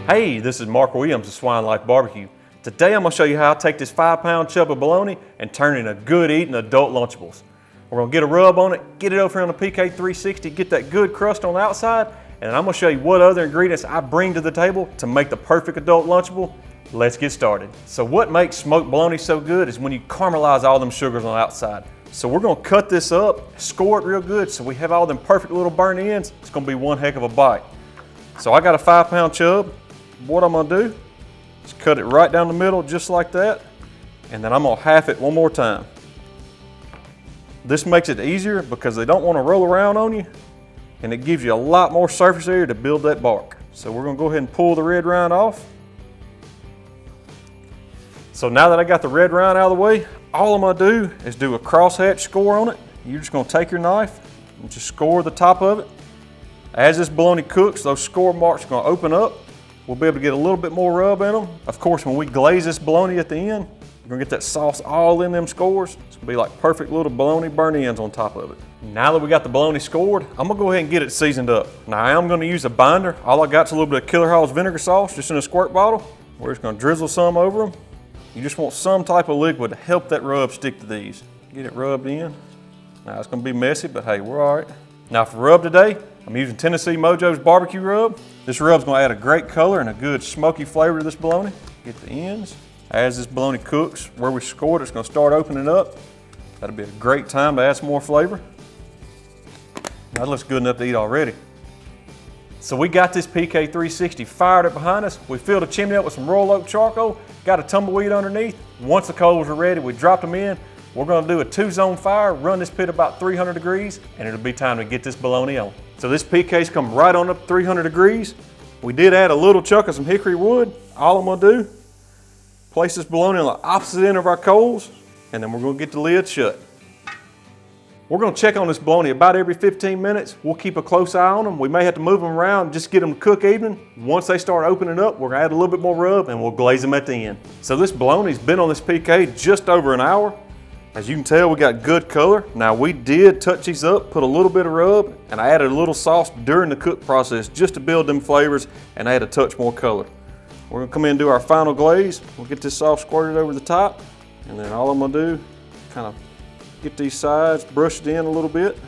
Hey, this is Mark Williams of Swine Life Barbecue. Today I'm going to show you how I take this 5-pound chub of bologna and turn it into good eating adult Lunchables. We're going to get a rub on it, get it over here on the PK360, get that good crust on the outside, and I'm going to show you what other ingredients I bring to the table to make the perfect adult Lunchable. Let's get started. So what makes smoked bologna so good is when you caramelize all them sugars on the outside. So we're going to cut this up, score it real good so we have all them perfect little burnt ends. It's going to be one heck of a bite. So I got a 5-pound chub. What I'm going to do is cut it right down the middle just like that, and then I'm going to half it one more time. This makes it easier because they don't want to roll around on you, and it gives you a lot more surface area to build that bark. So we're going to go ahead and pull the red rind off. So now that I got the red rind out of the way, all I'm going to do is do a crosshatch score on it. You're just going to take your knife and just score the top of it. As this bologna cooks, those score marks are going to open up. We'll be able to get a little bit more rub in them. Of course, when we glaze this bologna at the end, we're gonna get that sauce all in them scores. It's gonna be like perfect little bologna burnt ends on top of it. Now that we got the bologna scored, I'm gonna go ahead and get it seasoned up. Now I am gonna use a binder. All I got is a little bit of Killer Hawes vinegar sauce just in a squirt bottle. We're just gonna drizzle some over them. You just want some type of liquid to help that rub stick to these. Get it rubbed in. Now it's gonna be messy, but hey, we're all right. Now for rub today, I'm using Tennessee Mojo's barbecue rub. This rub's gonna add a great color and a good smoky flavor to this bologna. Get the ends. As this bologna cooks, where we scored, it's gonna start opening up. That'll be a great time to add some more flavor. That looks good enough to eat already. So we got this PK360 fired up behind us. We filled the chimney up with some rolled oak charcoal, got a tumbleweed underneath. Once the coals are ready, we dropped them in. We're gonna do a 2-zone fire, run this pit about 300 degrees, and it'll be time to get this bologna on. So this PK's come right on up 300 degrees. We did add a little chunk of some hickory wood. All I'm gonna do, place this bologna on the opposite end of our coals, and then we're gonna get the lid shut. We're gonna check on this bologna about every 15 minutes. We'll keep a close eye on them. We may have to move them around just to get them to cook even. Once they start opening up, we're gonna add a little bit more rub and we'll glaze them at the end. So this bologna's been on this PK just over an hour. As you can tell, we got good color. Now we did touch these up, put a little bit of rub, and I added a little sauce during the cook process just to build them flavors and add a touch more color. We're gonna come in and do our final glaze. We'll get this sauce squirted over the top, and then all I'm gonna do, kind of get these sides brushed in a little bit.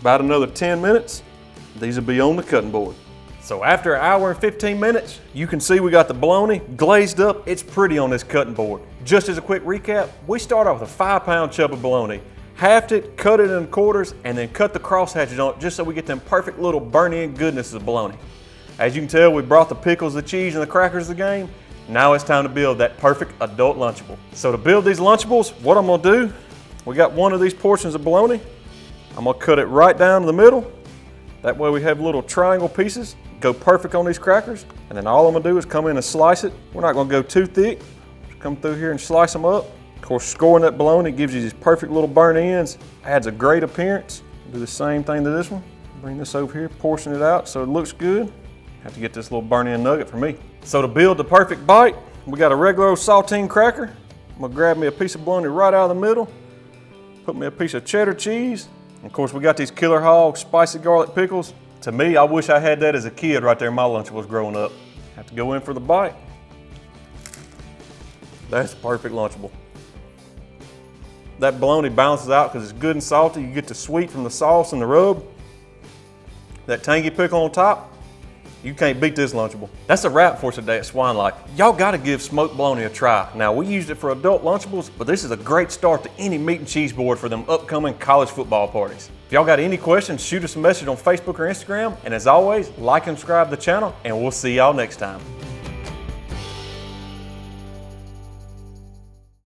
About another 10 minutes, these will be on the cutting board. So after an hour and 15 minutes, you can see we got the bologna glazed up. It's pretty on this cutting board. Just as a quick recap, we start off with a 5-pound chub of bologna, halved it, cut it in quarters, and then cut the crosshatches on it just so we get them perfect little burnt-in goodness of bologna. As you can tell, we brought the pickles, the cheese, and the crackers to the game. Now it's time to build that perfect adult Lunchable. So to build these Lunchables, what I'm gonna do, we got one of these portions of bologna. I'm gonna cut it right down the middle. That way we have little triangle pieces. Go perfect on these crackers, and then all I'm gonna do is come in and slice it. We're not gonna go too thick. Just come through here and slice them up. Of course, scoring that bologna gives you these perfect little burnt ends, adds a great appearance. Do the same thing to this one. Bring this over here, portion it out so it looks good. Have to get this little burnt end nugget for me. So to build the perfect bite, we got a regular old saltine cracker. I'm gonna grab me a piece of bologna right out of the middle, put me a piece of cheddar cheese. And of course, we got these Killer Hawes spicy garlic pickles. To me, I wish I had that as a kid right there in my Lunchables growing up. Have to go in for the bite. That's a perfect Lunchable. That bologna balances out because it's good and salty. You get the sweet from the sauce and the rub. That tangy pickle on top, you can't beat this Lunchable. That's a wrap for today at Swine Life. Y'all gotta give smoked bologna a try. Now, we used it for adult Lunchables, but this is a great start to any meat and cheese board for them upcoming college football parties. If y'all got any questions, shoot us a message on Facebook or Instagram. And as always, like and subscribe to the channel, and we'll see y'all next time.